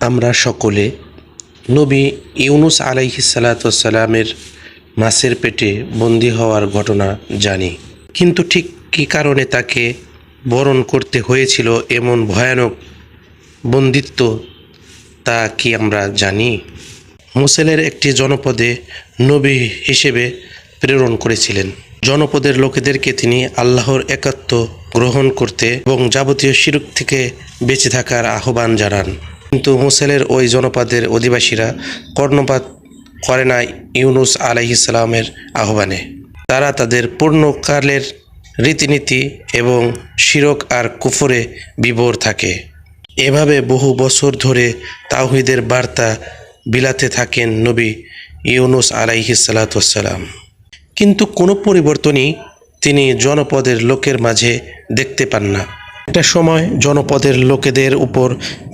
আমরা সকলে নবী ইউনুস আলাইহিস সালাতু ওয়াসসালামের মাছের পেটে বন্দী হওয়ার ঘটনা জানি, কিন্তু ঠিক কী কারণে তাকে বরণ করতে হয়েছিল এমন ভয়ানক বন্দিত্ব তা কি আমরা জানি? মুসেলের একটি জনপদে নবী হিসেবে প্রেরণ করেছিলেন। জনপদের লোকেদেরকে তিনি আল্লাহর একাত্ম গ্রহণ করতে এবং যাবতীয় শিরক থেকে বেঁচে থাকার আহ্বান জানান। কিন্তু মুসেলের ওই জনপদের অধিবাসীরা কর্ণপাত করে না ইউনুস আলাইহিস সালামের আহ্বানে। তারা তাদের পূর্ণকালের রীতিনীতি এবং শিরক আর কুফরে বিভোর থাকে। এভাবে বহু বছর ধরে তাওহীদের বার্তা বিলাতে থাকেন নবী ইউনুস আলাইহিস সালাতু ওয়াসসালাম, কিন্তু কোনো পরিবর্তনই তিনি জনপদের লোকের মাঝে দেখতে পান না। একটা সময় জনপদের লোকেদের উপর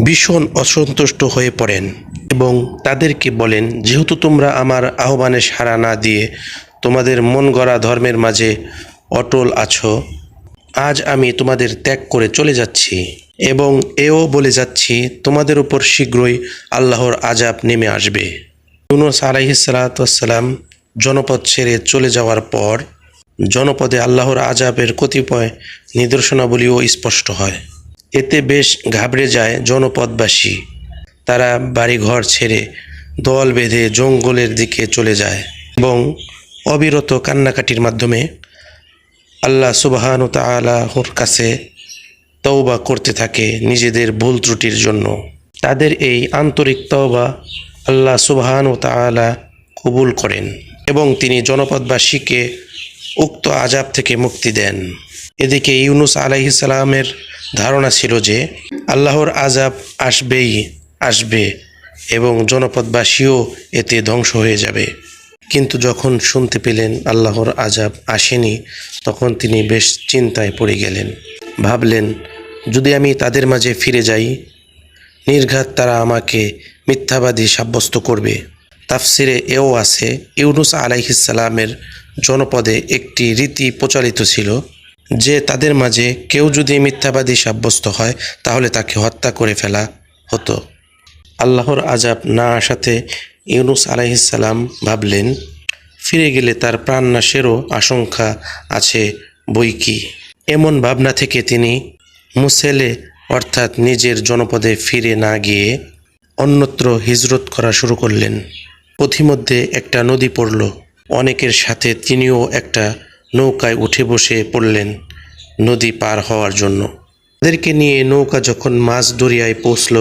ভীষণ অসন্তুষ্ট হয়ে পড়েন এবং তাদেরকে বলেন, যেহেতু তোমরা আমার আহ্বানে সাড়া না দিয়ে তোমাদের মন গড়া ধর্মের মাঝে অটল আছো, আজ আমি তোমাদের ত্যাগ করে চলে যাচ্ছি এবং এও বলে যাচ্ছি তোমাদের উপর শীঘ্রই আল্লাহর আযাব নেমে আসবে। ইউনুস আলাইহিস সালাতু ওয়াসসালাম জনপদ ছেড়ে চলে যাওয়ার পর জনপদে আল্লাহর আযাবের কতিপয় নিদর্শনাবলীও স্পষ্ট হয়। এতে বেশ ঘাবড়ে যায় জনপদবাসী। তারা বাড়িঘর ছেড়ে দল বেঁধে জঙ্গলের দিকে চলে যায় এবং অবিরত কান্নাকাটির মাধ্যমে আল্লাহ সুবহানাহু ওয়া তাআলার কাছে তওবা করতে থাকে নিজেদের ভুল ত্রুটির জন্য। তাদের এই আন্তরিক তওবা আল্লাহ সুবহানাহু ওয়া তাআলা কবুল করেন এবং তিনি জনপদবাসীকে উক্ত আযাব থেকে মুক্তি দেন। এদিকে ইউনুস আলাইহিস সালামের ধারণা ছিল যে আল্লাহর আযাব আসবে এবং জনপদবাসীও এতে ধ্বংস হয়ে যাবে। কিন্তু যখন শুনতে পেলেন আল্লাহর আযাব আসেনি, তখন তিনি বেশ চিন্তায় পড়ে গেলেন। ভাবলেন, যদি আমি তাদের মাঝে ফিরে যাই, নির্ঘাত তারা আমাকে মিথ্যাবাদী সাব্যস্ত করবে। তাফসিরে এও আছে, ইউনুস আলাইহিস সালামের জনপদে একটি রীতি প্রচলিত ছিল যে তাদের মাঝে কেউ যদি মিথ্যাবাদী সাব্যস্ত হয় তাহলে তাকে হত্যা করে ফেলা হতো। আল্লাহর আযাব না আসাতে ইউনুস আলাইহিস সালাম ভাবলেন, ফিরে গেলে তার প্রাণনাশেরও আশঙ্কা আছে বৈকি। এমন ভাবনা থেকে তিনি মুসেলে অর্থাৎ নিজের জনপদে ফিরে না গিয়ে অন্যত্র হিজরত করা শুরু করলেন। পথিমধ্যে একটা নদী পড়ল। অনেকের সাথে তিনিও একটা নৌকায় উঠে বসে পড়লেন নদী পার হওয়ার জন্য। তাদেরকে নিয়ে নৌকা যখন মাঝ দরিয়ায় পৌঁছল,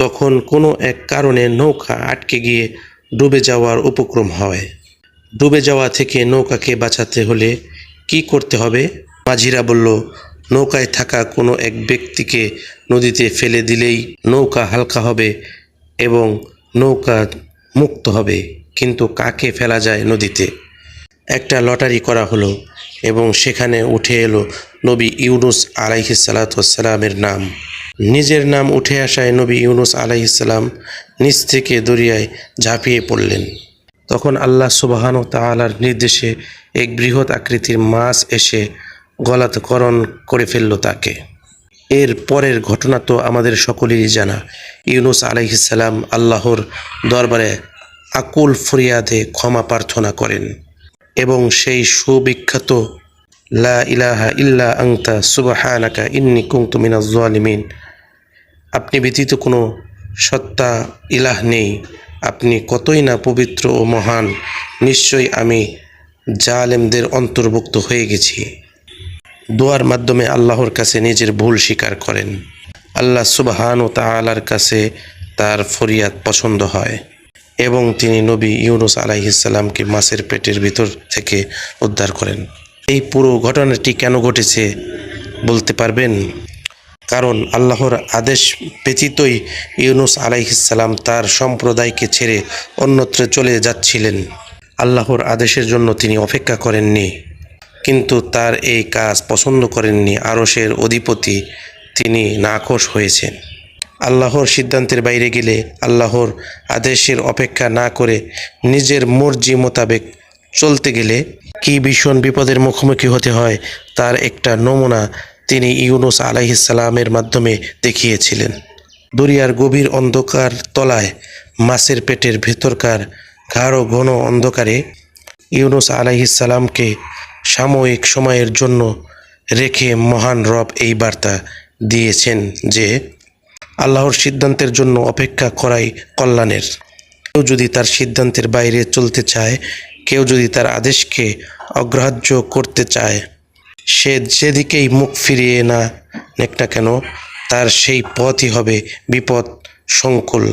তখন কোনো এক কারণে নৌকা আটকে গিয়ে ডুবে যাওয়ার উপক্রম হয়। ডুবে যাওয়া থেকে নৌকাকে বাঁচাতে হলে কি করতে হবে? মাঝিরা বলল, নৌকায় থাকা কোনো এক ব্যক্তিকে নদীতে ফেলে দিলেই নৌকা হালকা হবে এবং নৌকা মুক্ত হবে। কিন্তু কাকে ফেলা যায় নদীতে? একটা লটারি করা হলো এবং সেখানে উঠে এলো নবী ইউনুস আলাইহিস সালাতু ওয়াসসালামের নাম। নিজের নাম উঠে আসায় নবী ইউনুস আলাইহিস সালাম নিচ থেকে দরিয়ায় ঝাঁপিয়ে পড়লেন। তখন আল্লাহ সুবহানাহু ওয়া তাআলার নির্দেশে এক বৃহৎ আকৃতির মাছ এসে গলাতকরণ করে ফেলল তাকে। এর পরের ঘটনা তো আমাদের সকলেরই জানা। ইউনুস আলাইহিস সালাম আল্লাহর দরবারে আকুল ফরিয়াদে ক্ষমা প্রার্থনা করেন এবং সেই সুবিখ্যাত লা ইলাহা ইল্লা আনতা সুবহানাকা ইন্নী কুনতু মিনাজ জালিমিন, আপনি ব্যতীত কোনো সত্তা ইলাহ নেই, আপনি কতই না পবিত্র ও মহান, নিশ্চয়ই আমি জালেমদের অন্তর্ভুক্ত হয়ে গেছি। দোয়ার মাধ্যমে আল্লাহর কাছে নিজের ভুল স্বীকার করেন। আল্লাহ সুবহানাহু ওয়া তাআলার কাছে তার ফরিয়াদ পছন্দ হয় এবং তিনি নবী ইউনুস আলাইহিস সালামকে মাছের পেটের ভিতর থেকে উদ্ধার করেন। এই পুরো ঘটনাটি কেন ঘটেছে বলতে পারবেন? কারণ আল্লাহর আদেশ ব্যতীতই ইউনুস আলাইহিস সালাম তার সম্প্রদায়কে ছেড়ে অন্যত্র চলে যাচ্ছিলেন। আল্লাহর আদেশের জন্য তিনি অপেক্ষা করেননি, কিন্তু তার এই কাজ পছন্দ করেননি আরশের অধিপতি, তিনি নাখোশ হয়েছেন। আল্লাহর সিদ্ধান্তের বাইরে গেলে, আল্লাহর আদেশের অপেক্ষা না করে নিজের মর্জি মোতাবেক চলতে গেলে কি ভীষণ বিপদের মুখোমুখি হতে হয় তার একটা নমুনা তিনি ইউনুস আলাইহিস সালামের মাধ্যমে দেখিয়েছিলেন। দরিয়ার গভীর অন্ধকার তলায় মাছের পেটের ভেতরকার গাঢ় ঘন অন্ধকারে ইউনুস আলাইহিসসালামকে সাময়িক সময়ের জন্য রেখে মহান রব এই বার্তা দিয়েছেন যে আল্লাহর সিদ্ধান্তের জন্য অপেক্ষা করাই কল্যাণের। কেউ যদি তার সিদ্ধান্তের বাইরে চলতে চায়, কেউ যদি তার আদেশকে অগ্রাহ্য করতে চায়, সে যেদিকেই মুখ ফিরিয়ে না নেক না কেন, তার সেই পথই হবে বিপদ সংকুল।